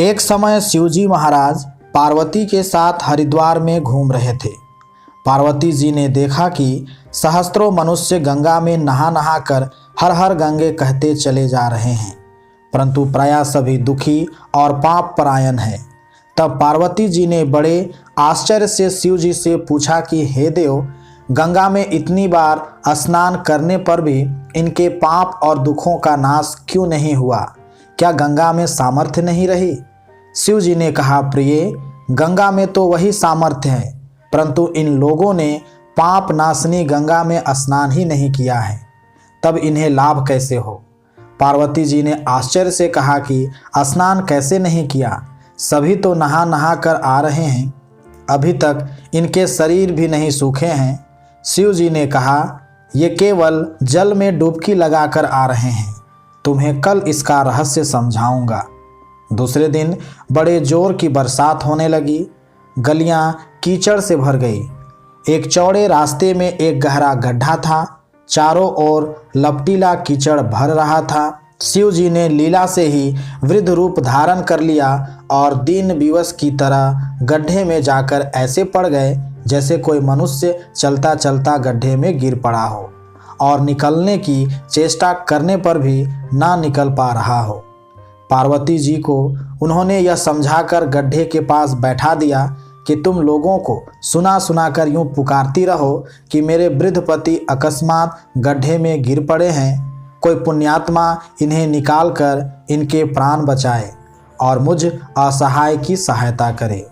एक समय शिवजी महाराज पार्वती के साथ हरिद्वार में घूम रहे थे। पार्वती जी ने देखा कि सहस्त्रों मनुष्य गंगा में नहा नहा कर हर हर गंगे कहते चले जा रहे हैं, परंतु प्रायः सभी दुखी और पाप परायण हैं। तब पार्वती जी ने बड़े आश्चर्य से शिव जी से पूछा कि हे देव, गंगा में इतनी बार स्नान करने पर भी इनके पाप और दुखों का नाश क्यों नहीं हुआ? क्या गंगा में सामर्थ्य नहीं रही? शिव जी ने कहा, प्रिय, गंगा में तो वही सामर्थ्य है, परंतु इन लोगों ने पाप नाशनी गंगा में स्नान ही नहीं किया है, तब इन्हें लाभ कैसे हो? पार्वती जी ने आश्चर्य से कहा कि स्नान कैसे नहीं किया? सभी तो नहा नहा कर आ रहे हैं, अभी तक इनके शरीर भी नहीं सूखे हैं। शिव जी ने कहा, ये केवल जल में डुबकी लगाकर आ रहे हैं, तुम्हें कल इसका रहस्य समझाऊंगा। दूसरे दिन बड़े जोर की बरसात होने लगी, गलियां कीचड़ से भर गई। एक चौड़े रास्ते में एक गहरा गड्ढा था, चारों ओर लपटीला कीचड़ भर रहा था। शिव जी ने लीला से ही वृद्ध रूप धारण कर लिया और दीन विवश की तरह गड्ढे में जाकर ऐसे पड़ गए जैसे कोई मनुष्य चलता चलता गड्ढे में गिर पड़ा हो और निकलने की चेष्टा करने पर भी ना निकल पा रहा हो। पार्वती जी को उन्होंने यह समझाकर गड्ढे के पास बैठा दिया कि तुम लोगों को सुना सुना कर यूं पुकारती रहो कि मेरे वृद्ध पति अकस्मात गड्ढे में गिर पड़े हैं, कोई पुण्यात्मा इन्हें निकाल कर इनके प्राण बचाए और मुझ असहाय की सहायता करे।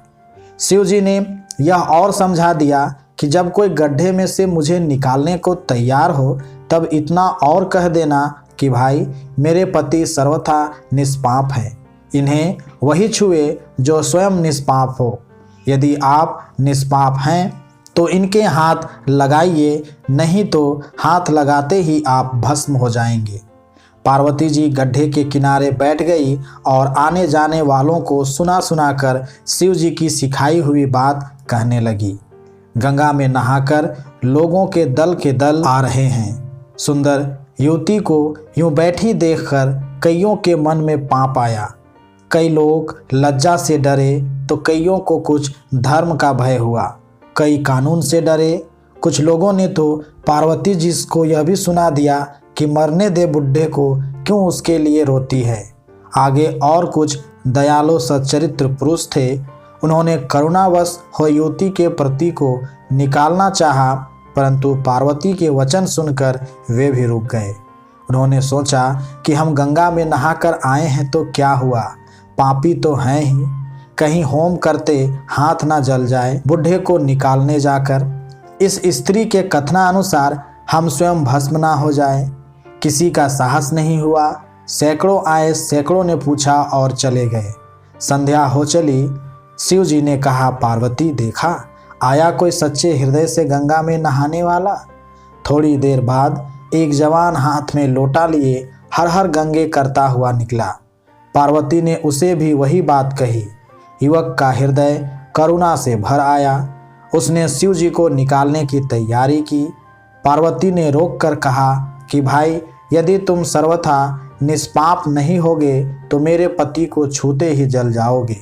शिव जी ने यह और समझा दिया कि जब कोई गड्ढे में से मुझे निकालने को तैयार हो तब इतना और कह देना कि भाई, मेरे पति सर्वथा निष्पाप हैं, इन्हें वही छुए जो स्वयं निष्पाप हो। यदि आप निष्पाप हैं तो इनके हाथ लगाइए, नहीं तो हाथ लगाते ही आप भस्म हो जाएंगे। पार्वती जी गड्ढे के किनारे बैठ गई और आने जाने वालों को सुना सुना कर शिव जी की सिखाई हुई बात कहने लगी। गंगा में नहाकर लोगों के दल आ रहे हैं। सुंदर युवती को यूं बैठी देखकर कईयों के मन में पाप आया। कई लोग लज्जा से डरे तो कईयों को कुछ धर्म का भय हुआ, कई कानून से डरे। कुछ लोगों ने तो पार्वती जी को यह भी सुना दिया कि मरने दे बुढ़े को, क्यों उसके लिए रोती है। आगे और कुछ दयालु सच्चरित्र पुरुष थे, उन्होंने करुणावश हो युवती के प्रति को निकालना चाहा, परंतु पार्वती के वचन सुनकर वे भी रुक गए। उन्होंने सोचा कि हम गंगा में नहाकर आए हैं तो क्या हुआ, पापी तो हैं ही, कहीं होम करते हाथ ना जल जाए बुढ़े को निकालने जाकर। इस स्त्री के कथनानुसार हम स्वयं भस्म ना हो जाए। किसी का साहस नहीं हुआ। सैकड़ों आए, सैकड़ों ने पूछा और चले गए। संध्या हो चली। शिव जी ने कहा, पार्वती, देखा आया कोई सच्चे हृदय से गंगा में नहाने वाला। थोड़ी देर बाद एक जवान हाथ में लोटा लिए हर हर गंगे करता हुआ निकला। पार्वती ने उसे भी वही बात कही। युवक का हृदय करुणा से भर आया। उसने शिव जी को निकालने की तैयारी की। पार्वती ने रोककर कहा कि भाई, यदि तुम सर्वथा निष्पाप नहीं होगे तो मेरे पति को छूते ही जल जाओगे।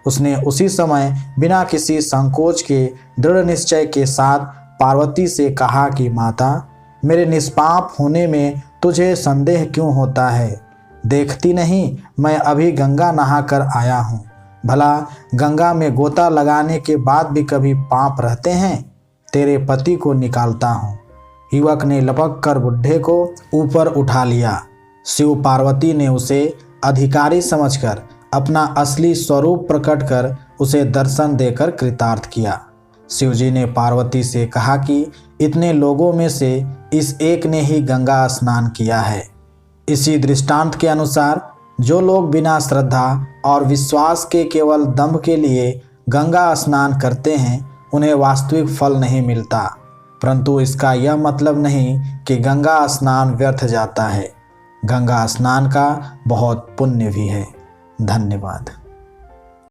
उसने उसी समय बिना किसी संकोच के दृढ़ निश्चय के साथ पार्वती से कहा कि माता, मेरे निष्पाप होने में तुझे संदेह क्यों होता है? देखती नहीं मैं अभी गंगा नहा कर आया हूँ। भला गंगा में गोता लगाने के बाद भी कभी पाप रहते हैं? तेरे पति को निकालता हूँ। युवक ने लपक कर बुढ़े को ऊपर उठा लिया। शिव पार्वती ने उसे अधिकारी समझकर अपना असली स्वरूप प्रकट कर उसे दर्शन देकर कृतार्थ किया। शिव जी ने पार्वती से कहा कि इतने लोगों में से इस एक ने ही गंगा स्नान किया है। इसी दृष्टांत के अनुसार जो लोग बिना श्रद्धा और विश्वास के केवल दंभ के लिए गंगा स्नान करते हैं, उन्हें वास्तविक फल नहीं मिलता, परंतु इसका यह मतलब नहीं कि गंगा स्नान व्यर्थ जाता है। गंगा स्नान का बहुत पुण्य भी है। धन्यवाद।